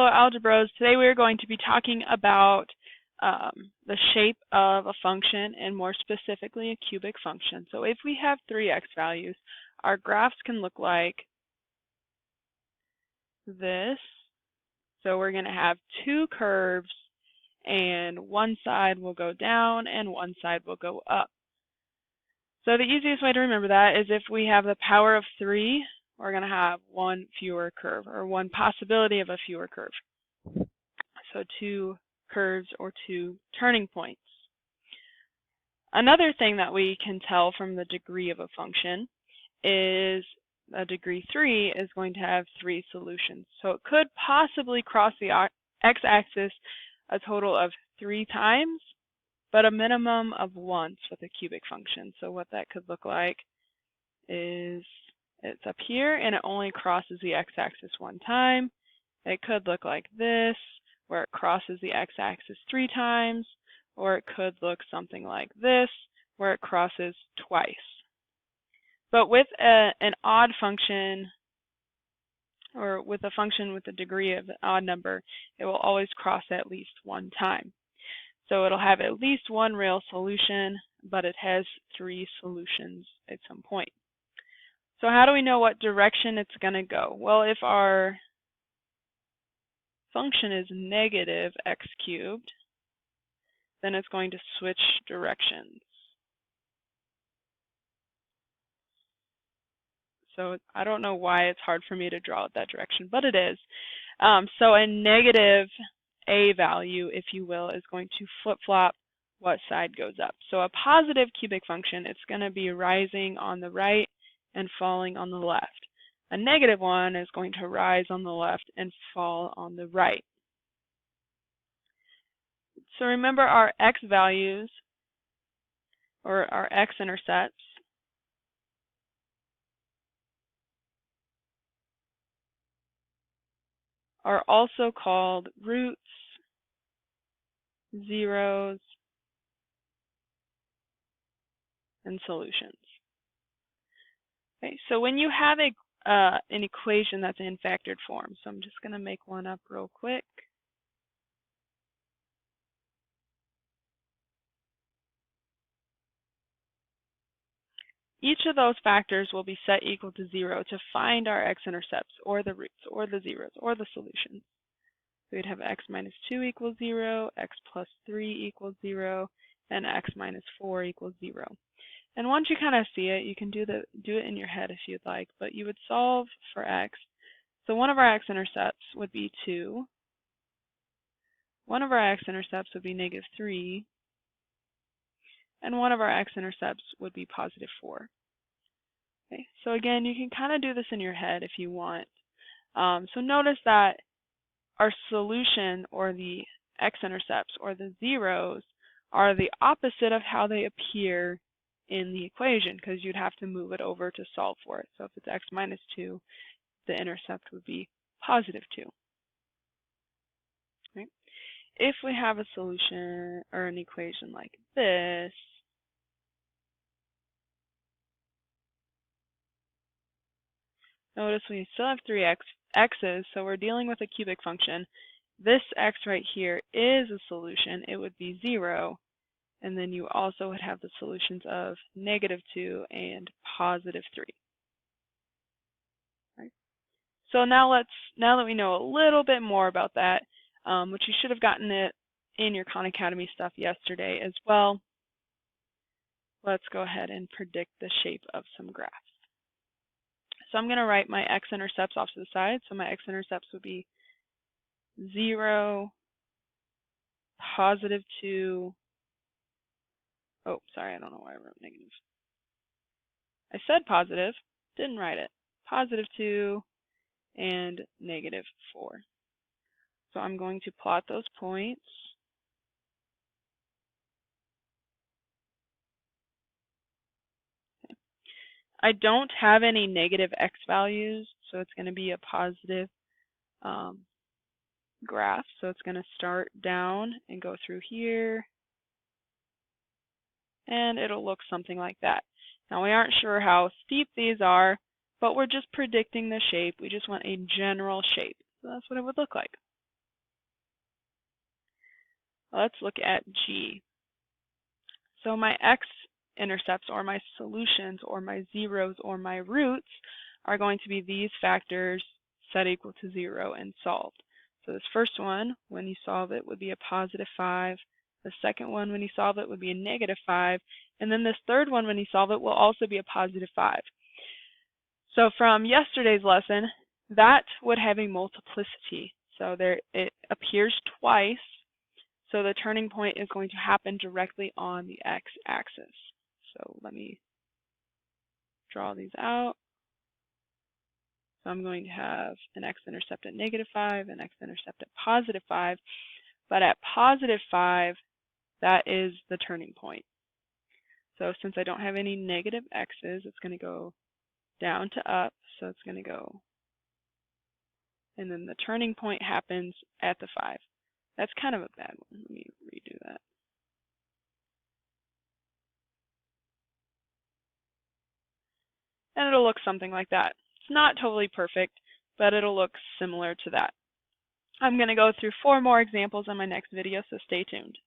fellow algebras. Today we are going to be talking about the shape of a function, and more specifically a cubic function. So if we have three x values, our graphs can look like this. So we're going to have two curves, and one side will go down and one side will go up. So the easiest way to remember that is if we have the power of 3, we're going to have one fewer curve, or one possibility of a fewer curve. So two curves or two turning points. Another thing that we can tell from the degree of a function is a degree 3 is going to have 3 solutions. So it could possibly cross the x-axis a total of 3 times, but a minimum of once with a cubic function. So what that could look like is it's up here and it only crosses the x-axis one time. It could look like this, where it crosses the x-axis 3 times, or it could look something like this, where it crosses twice. But with an odd function, or with a function with a degree of an odd number, it will always cross at least one time. So it'll have at least one real solution, but it has 3 solutions at some point. So how do we know what direction it's going to go? Well, if our function is negative x cubed, then it's going to switch directions. So I don't know why it's hard for me to draw it that direction, but it is. So a negative a value, if you will, is going to flip-flop what side goes up. So a positive cubic function, it's going to be rising on the right and falling on the left. A negative one is going to rise on the left and fall on the right. So remember our x values, or our x-intercepts, are also called roots, zeros, and solutions. Okay, so when you have an equation that's in factored form, so I'm just going to make one up real quick. Each of those factors will be set equal to 0 to find our x-intercepts, or the roots, or the zeros, or the solutions. So we'd have x minus 2 equals 0, x plus 3 equals 0, and x minus 4 equals 0. And once you kind of see it, you can do it in your head if you'd like, but you would solve for x. So one of our x-intercepts would be 2. One of our x-intercepts would be negative 3. And one of our x-intercepts would be positive 4. Okay, so again, you can kind of do this in your head if you want. So notice that our solution, or the x-intercepts, or the zeros, are the opposite of how they appear in the equation, because you'd have to move it over to solve for it. So if it's x minus 2, the intercept would be positive 2. Right? If we have a solution or an equation like this, notice we still have 3 x's, so we're dealing with a cubic function. This x right here is a solution. It would be 0. And then you also would have the solutions of negative 2 and positive 3. Right. So now that we know a little bit more about that, which you should have gotten it in your Khan Academy stuff yesterday as well, let's go ahead and predict the shape of some graphs. So I'm going to write my x-intercepts off to the side. So my x-intercepts would be 0, positive 2. Oh, sorry, I don't know why I wrote negative. I said positive, didn't write it. Positive 2 and negative 4. So I'm going to plot those points. Okay. I don't have any negative x values, so it's going to be a positive graph. So it's going to start down and go through here, and it'll look something like that. Now we aren't sure how steep these are, but we're just predicting the shape. We just want a general shape. So that's what it would look like. Let's look at G. So my x-intercepts, or my solutions, or my zeros, or my roots are going to be these factors set equal to 0 and solved. So this first one, when you solve it, would be a positive 5. The second one, when you solve it, would be a negative 5. And then this third one, when you solve it, will also be a positive 5. So from yesterday's lesson, that would have a multiplicity. So there, it appears twice. So the turning point is going to happen directly on the x-axis. So let me draw these out. So I'm going to have an x-intercept at -5, an x-intercept at +5. But at +5, that is the turning point. So since I don't have any negative x's, it's going to go down to up. So it's going to go. And then the turning point happens at the 5. That's kind of a bad one. Let me redo that. And it'll look something like that. It's not totally perfect, but it'll look similar to that. I'm going to go through 4 more examples in my next video, so stay tuned.